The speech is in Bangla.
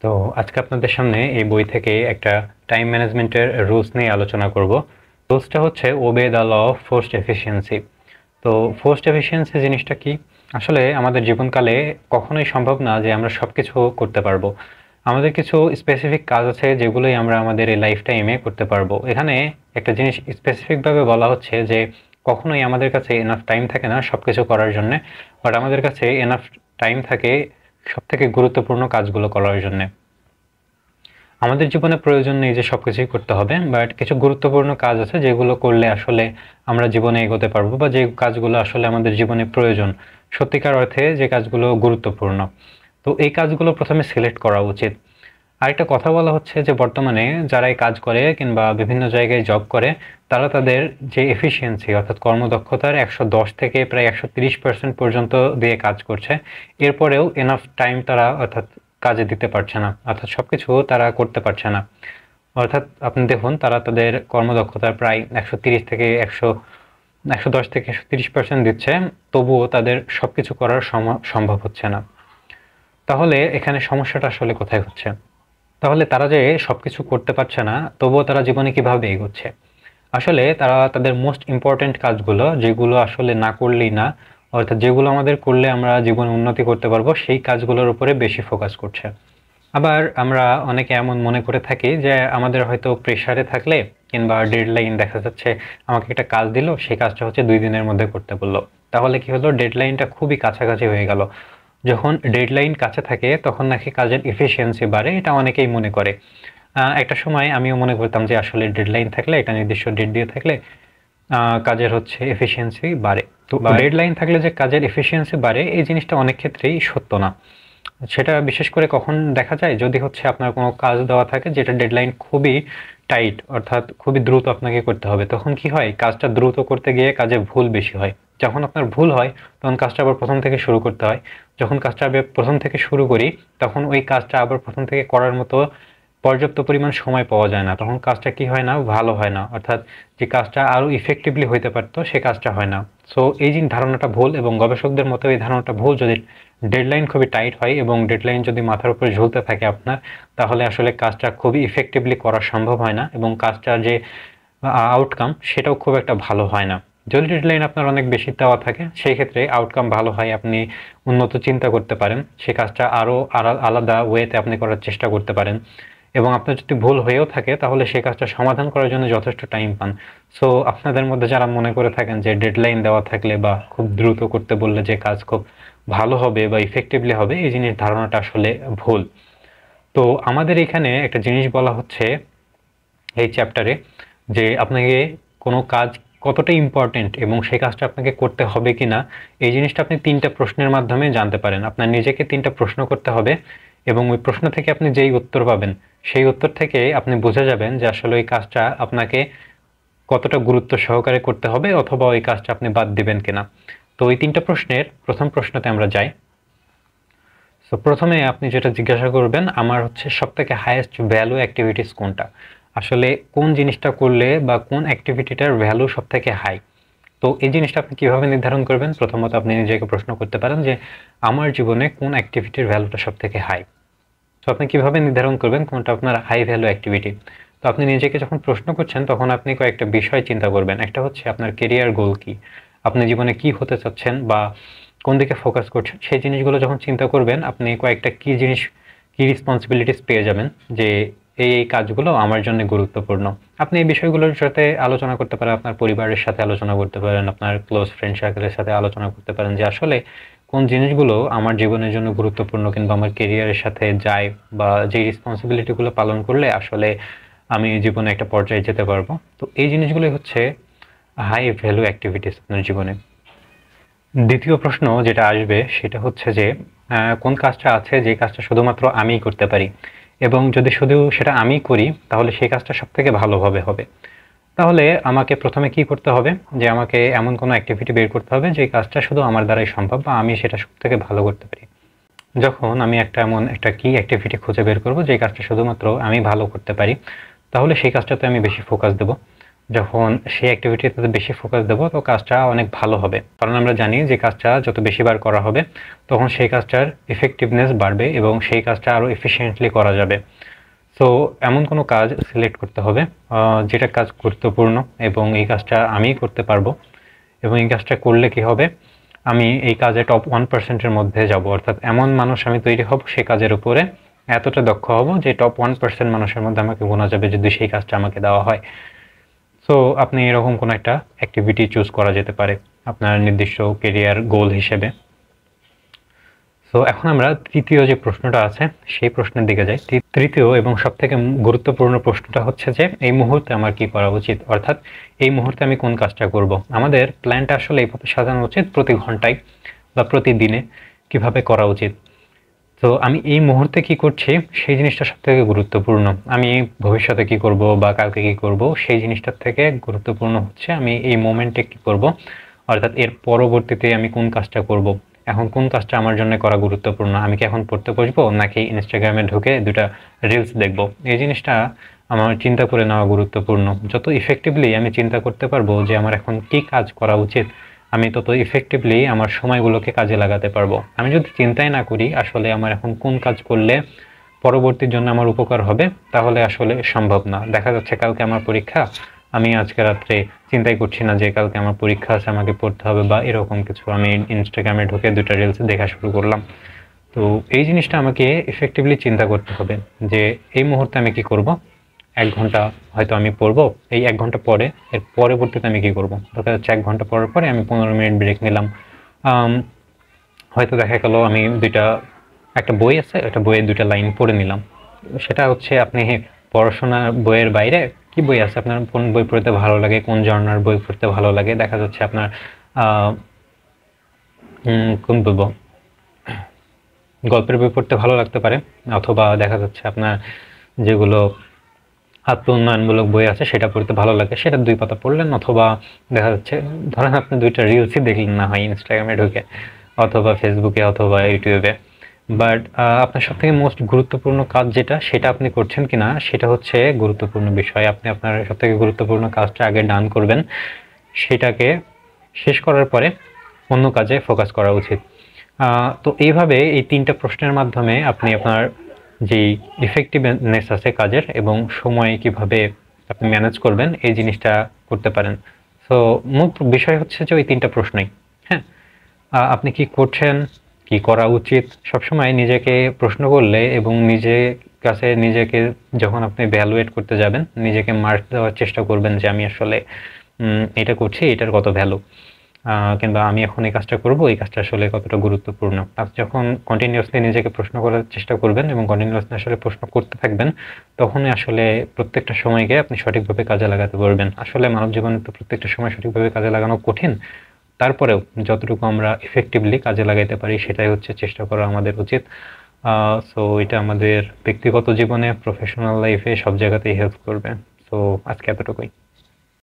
তো আজকে আপনাদের সামনে এই বই থেকে একটা টাইম ম্যানেজমেন্টের রুলস নিয়ে আলোচনা করব। রুলসটা হচ্ছে obey the law of forced efficiency. তো ফোর্সড এফিসিয়েন্সি জিনিসটা কি? আসলে আমাদের জীবনকালে কখনোই সম্ভব না যে আমরা সব কিছু করতে পারবো। আমাদের কিছু স্পেসিফিক কাজ আছে যেগুলোই আমরা আমাদের এই লাইফ টাইমে করতে পারবো। এখানে একটা জিনিস স্পেসিফিকভাবে বলা হচ্ছে যে কখনোই আমাদের কাছে এনাফ টাইম থাকে না সব কিছু করার জন্যে, বাট আমাদের কাছে এনাফ টাইম থাকে সব থেকে গুরুত্বপূর্ণ কাজগুলো করার জন্যে। আমাদের জীবনে প্রয়োজন নেই যে সবকিছুই করতে হবে, বাট কিছু গুরুত্বপূর্ণ কাজ আছে যেগুলো করলে আসলে আমরা জীবনে এগোতে পারবো, বা যে কাজগুলো আসলে আমাদের জীবনে প্রয়োজন, সত্যিকার অর্থে যে কাজগুলো গুরুত্বপূর্ণ। তো এই কাজগুলো প্রথমে সিলেক্ট করা উচিত। আরেকটা কথা বলা হচ্ছে যে বর্তমানে যারা এই কাজ করে কিংবা বিভিন্ন জায়গায় জব করে, তারা তাদের যে এফিসিয়েন্সি অর্থাৎ কর্মদক্ষতার 110 থেকে প্রায় 130% পর্যন্ত দিয়ে কাজ করছে। এরপরেও এনাফ টাইম তারা অর্থাৎ কাজে দিতে পারছে না, অর্থাৎ সবকিছু তারা করতে পারছে না। অর্থাৎ আপনি দেখুন, তারা তাদের কর্মদক্ষতার প্রায় 130 থেকে 110 থেকে 130% দিচ্ছে, তবুও তাদের সবকিছু করার সম্ভব হচ্ছে না। তাহলে এখানে সমস্যাটা আসলে কোথায় হচ্ছে? তাহলে তারা যে সবকিছু করতে পারছে না, তবুও তারা জীবনে কিভাবে এগোচ্ছে? আসলে তারা তাদের মোস্ট ইম্পর্ট্যান্ট কাজগুলো, যেগুলো আসলে না করলেই না, অর্থাৎ যেগুলো আমাদের করলে আমরা জীবনে উন্নতি করতে পারবো, সেই কাজগুলোর উপরে বেশি ফোকাস করছে। আবার আমরা অনেকে এমন মনে করে থাকি যে আমাদের হয়তো প্রেশারে থাকলে কিংবা ডেডলাইন দেখা যাচ্ছে, আমাকে একটা কাজ দিল, সেই কাজটা হচ্ছে 2 দিনের মধ্যে করতে বললো। তাহলে কি হলো, ডেডলাইনটা খুবই কাছাকাছি হয়ে গেল। যখন ডেডলাইন কাছে থাকে তখন নাকি কাজের এফিসিয়েন্সি বাড়ে, এটা অনেকেই মনে করে। একটা সময় আমিও মনে করতাম যে আসলে ডেডলাইন থাকলে, একটা নির্দিষ্ট ডেট দিয়ে থাকলে কাজের হচ্ছে এফিসিয়েন্সি বাড়ে। তো ডেডলাইন থাকলে যে কাজের এফিসিয়েন্সি বাড়ে, এই জিনিসটা অনেক ক্ষেত্রেই সত্য না। সেটা বিশেষ করে কখন দেখা যায়, যদি হচ্ছে আপনার কোনো কাজ দেওয়া থাকে যেটা ডেডলাইন খুবই টাইট, অর্থাৎ খুবই দ্রুত আপনাকে করতে হবে, তখন কি হয়, কাজটা দ্রুত করতে গিয়ে কাজে ভুল বেশি হয়। যখন আপনার ভুল হয় তখন কাজটা আবার প্রথম থেকে শুরু করতে হয়। যখন কাজটা আবার প্রথম থেকে শুরু করি, তখন ওই কাজটা আবার প্রথম থেকে করার মতো পর্যাপ্ত পরিমাণ সময় পাওয়া যায় না, তখন কাজটা কি হয় না, ভালো হয় না, অর্থাৎ যে কাজটা আরও ইফেক্টিভলি হইতে পারতো সে কাজটা হয় না। সো এই যে ধারণাটা ভুল, এবং গবেষকদের মতো এই ধারণাটা ভুল। যদি ডেডলাইন খুবই টাইট হয় এবং ডেডলাইন যদি মাথার উপরে ঝুলতে থাকে আপনার, তাহলে আসলে কাজটা খুবই ইফেক্টিভলি করা সম্ভব হয় না, এবং কাজটার যে আউটকাম সেটাও খুব একটা ভালো হয় না। যদি ডেডলাইন আপনার অনেক বেশি দেওয়া থাকে, সেই ক্ষেত্রে আউটকাম ভালো হয়, আপনি উন্নত চিন্তা করতে পারেন, সে কাজটা আরও আলাদা ওয়েতে আপনি করার চেষ্টা করতে পারেন, এবং আপনার যদি ভুল হয়েও থাকে তাহলে সেই কাজটা সমাধান করার জন্য যথেষ্ট টাইম পান। সো আপনাদের মধ্যে যারা মনে করে থাকেন যে ডেডলাইন দেওয়া থাকলে বা খুব দ্রুত করতে বললে যে কাজ খুব ভালো হবে বা ইফেক্টিভলি হবে, এই জিনিস ধারণাটা আসলে ভুল। তো আমাদের এখানে একটা জিনিস বলা হচ্ছে এই চ্যাপ্টারে, যে আপনাকে কোনো কাজ কতটা ইম্পর্টেন্ট এবং সেই কাজটা আপনাকে করতে হবে কি না, এই জিনিসটা আপনি 3টা প্রশ্নের মাধ্যমে জানতে পারেন। আপনার নিজেকে 3টা প্রশ্ন করতে হবে, এবং ওই প্রশ্ন থেকে আপনি যেই উত্তর পাবেন, সেই উত্তর থেকে আপনি বুঝে যাবেন যে আসলে ওই কাজটা আপনাকে কতটা গুরুত্ব সহকারে করতে হবে, অথবা ওই কাজটা আপনি বাদ দিবেন কিনা। তো এই 3টা প্রশ্নের প্রথম প্রশ্নতে আমরা যাই। তো প্রথমে আপনি যেটা জিজ্ঞাসা করবেন, আমার হচ্ছে সবথেকে হাইয়েস্ট ভ্যালু অ্যাক্টিভিটিস কোনটা, আসলে কোন জিনিসটা করলে বা কোন অ্যাক্টিভিটিটার ভ্যালু সবথেকে হাই। তো এই জিনিসটা আপনি কিভাবে নির্ধারণ করবেন? প্রথমত আপনি নিজেকে প্রশ্ন করতে পারেন যে আমার জীবনে কোন অ্যাক্টিভিটির ভ্যালুটা সবথেকে হাই। তো আপনি কিভাবে নির্ধারণ করবেন কোনটা আপনার হাই ভ্যালু অ্যাক্টিভিটি? তো আপনি নিজেকে যখন প্রশ্ন করছেন তখন আপনি কয়েকটা বিষয় চিন্তা করবেন। একটা হচ্ছে আপনার কেরিয়ার গোল কি, আপনি জীবনে কি হতে চাচ্ছেন বা কোন দিকে ফোকাস করছেন, সেই জিনিসগুলো যখন চিন্তা করবেন, আপনি কয়েকটা কি জিনিস, কি রেসপন্সিবিলিটিস পেয়ে যাবেন যে এই কাজগুলো আমার জন্য গুরুত্বপূর্ণ। আপনি এই বিষয়গুলোর সাথে আলোচনা করতে পারেন, আপনার পরিবারের সাথে আলোচনা করতে পারেন, আপনার ক্লোজ ফ্রেন্ড সার্কেলের সাথে আলোচনা করতে পারেন যে আসলে কোন জিনিসগুলো আমার জীবনের জন্য গুরুত্বপূর্ণ কিংবা আমার কেরিয়ারের সাথে যায়, বা যে রেসপন্সিবিলিটিগুলো পালন করলে আসলে আমি জীবনে একটা পর্যায়ে যেতে পারবো। তো এই জিনিসগুলোই হচ্ছে হাই ভ্যালু অ্যাক্টিভিটিস আপনার জীবনে। দ্বিতীয় প্রশ্ন যেটা আসবে সেটা হচ্ছে যে কোন কাজটা আছে যে কাজটা শুধুমাত্র আমিই করতে পারি, এবং যদি শুধু সেটা আমি করি তাহলে সেই কাজটা সবথেকে ভালোভাবে হবে। তাহলে আমাকে প্রথমে কি করতে হবে, যে আমাকে এমন কোনো অ্যাক্টিভিটি বের করতে হবে যে কাজটা শুধু আমার দ্বারাই সম্ভব বা আমি সেটা সবথেকে ভালো করতে পারি। যখন আমি এমন একটা কি অ্যাক্টিভিটি খুঁজে বের করব যে কাজটা শুধুমাত্র আমি ভালো করতে পারি, তাহলে সেই কাজটাতে আমি বেশি ফোকাস দেব। যখন সেই অ্যাক্টিভিটিতে বেশি ফোকাস দেবো তো কাজটা অনেক ভালো হবে, কারণ আমরা জানি যে কাজটা যত বেশিবার করা হবে তখন সেই কাজটার ইফেক্টিভনেস বাড়বে এবং সেই কাজটা আরও এফিশিয়েন্টলি করা যাবে। সো এমন কোনো কাজ সিলেক্ট করতে হবে যেটা কাজ গুরুত্বপূর্ণ এবং এই কাজটা আমিই করতে পারবো, এবং এই কাজটা করলে কি হবে, আমি এই কাজে টপ 1%-এর মধ্যে যাব, অর্থাৎ এমন মানুষ আমি তৈরি হব সেই কাজের উপরে এতটা দক্ষ হব যে টপ 1% মানুষের মধ্যে আমাকে গোনা যাবে যদি সেই কাজটা আমাকে দেওয়া হয়। সো আপনি এরকম কোনো একটা অ্যাক্টিভিটি চুজ করা যেতে পারে আপনার নির্দিষ্ট কেরিয়ার গোল হিসেবে। সো এখন আমরা তৃতীয় যে প্রশ্নটা আছে সেই প্রশ্নের দিকে যাই। তৃতীয় এবং সবথেকে গুরুত্বপূর্ণ প্রশ্নটা হচ্ছে যে এই মুহূর্তে আমার কি করা উচিত, অর্থাৎ এই মুহূর্তে আমি কোন কাজটা করব। আমাদের প্ল্যানটা আসলে এইভাবে সাজানো উচিত প্রতি ঘন্টায় বা প্রতিদিনে কিভাবে করা উচিত। তো আমি এই মুহূর্তে কি করছি সেই জিনিসটা সবথেকে গুরুত্বপূর্ণ। আমি ভবিষ্যতে কি করব বা কালকে কি করব সেই জিনিসটার থেকে গুরুত্বপূর্ণ হচ্ছে আমি এই মোমেন্টে কি করব, অর্থাৎ এর পরবর্তীতে আমি কোন কাজটা করব। এখন কোন কাজটা আমার জন্য করা গুরুত্বপূর্ণ, আমি কি এখন পড়তে বসবো নাকি ইনস্টাগ্রামে ঢুকে দুটা রিলস দেখব, এই জিনিসটা আমার চিন্তা করে নেওয়া গুরুত্বপূর্ণ। যত ইফেক্টিভলি আমি চিন্তা করতে পারবো যে আমার এখন কি কাজ করা উচিত, আমি তত ইফেক্টিভলি আমার সময়গুলোকে কাজে লাগাতে পারবো। আমি যদি চিন্তাই না করি আসলে আমার এখন কোন কাজ করলে পরবর্তীর জন্য আমার উপকার হবে, তাহলে আসলে সম্ভব না। দেখা যাচ্ছে কালকে আমার পরীক্ষা, আমি আজকে রাত্রে চিন্তাই করছি না যে কালকে আমার পরীক্ষা আছে, আমাকে পড়তে হবে বা এরকম কিছু, আমি ইনস্টাগ্রামে ঢুকে দুটা রিলস দেখা শুরু করলাম। তো এই জিনিসটা আমাকে ইফেক্টিভলি চিন্তা করতে হবে যে এই মুহূর্তে আমি কি করব। 1 ঘন্টা হয়তো আমি পড়বো, এই 1 ঘন্টা পরে এর পরবর্তীতে আমি কি করব। দেখা যাচ্ছে 1 ঘন্টা পর পরে আমি 15 মিনিট ব্রেক নিলাম। হয়তো দেখা গেল আমি একটা বই আছে, একটা বইয়ের 2টা লাইন পড়ে নিলাম। সেটা হচ্ছে আপনি পড়াশোনার বইয়ের বাইরে কি বই আছে, আপনার কোন বই পড়তে ভালো লাগে, কোন জনরার বই পড়তে ভালো লাগে। দেখা যাচ্ছে আপনার কোন বলবো, গল্পের বই পড়তে ভালো লাগতে পারে, অথবা দেখা যাচ্ছে আপনার যেগুলো আত্ম উন্নয়নমূলক বই আছে সেটা পড়তে ভালো লাগে, সেটা 2 পাতা পড়লেন। অথবা দেখা যাচ্ছে ধরেন আপনি 2টা রিলসই দেখলেন না হয় ইনস্টাগ্রামে ঢুকে অথবা ফেসবুকে অথবা ইউটিউবে, বাট আপনার সবথেকে মোস্ট গুরুত্বপূর্ণ কাজ যেটা সেটা আপনি করছেন কিনা সেটা হচ্ছে গুরুত্বপূর্ণ বিষয়। আপনি আপনার সবথেকে গুরুত্বপূর্ণ কাজটা আগে ডান করবেন, সেটাকে শেষ করার পরে অন্য কাজে ফোকাস করা উচিত। তো এইভাবে এই 3টা প্রশ্নের মাধ্যমে আপনি আপনার যেই ইফেক্টিভনেস আছে কাজের এবং সময় কিভাবে আপনি ম্যানেজ করবেন এই জিনিসটা করতে পারেন। সো মূল বিষয় হচ্ছে যে ওই 3টা প্রশ্নই। হ্যাঁ, আপনি কি করছেন, কি করা উচিত, সবসময় নিজেকে প্রশ্ন করলে এবং নিজেকে যখন আপনি ভ্যালুয়েট করতে যাবেন, নিজেকে মার্ক দেওয়ার চেষ্টা করবেন যে আমি আসলে এটা করছি, এটার কত ভ্যালু, কিংবা আমি এখন এই কাজটা করব, এই কাজটা আসলে কতটা গুরুত্বপূর্ণ। আপনি যখন কন্টিনিউয়াসলি নিজেকে প্রশ্ন করার চেষ্টা করবেন এবং কন্টিনিউয়াসলি আসলে প্রশ্ন করতে থাকবেন, তখনই আসলে প্রত্যেকটা সময়কে আপনি সঠিকভাবে কাজে লাগাতে পারবেন। আসলে মানব জীবনে তো প্রত্যেকটা সময় সঠিকভাবে কাজে লাগানো কঠিন, তারপরেও যতটুকু আমরা ইফেক্টিভলি কাজে লাগাইতে পারি সেটাই হচ্ছে চেষ্টা করা আমাদের উচিত। সো এটা আমাদের ব্যক্তিগত জীবনে, প্রফেশনাল লাইফে সব জায়গাতেই হেল্প করবে। সো আজকে এতটুকুই।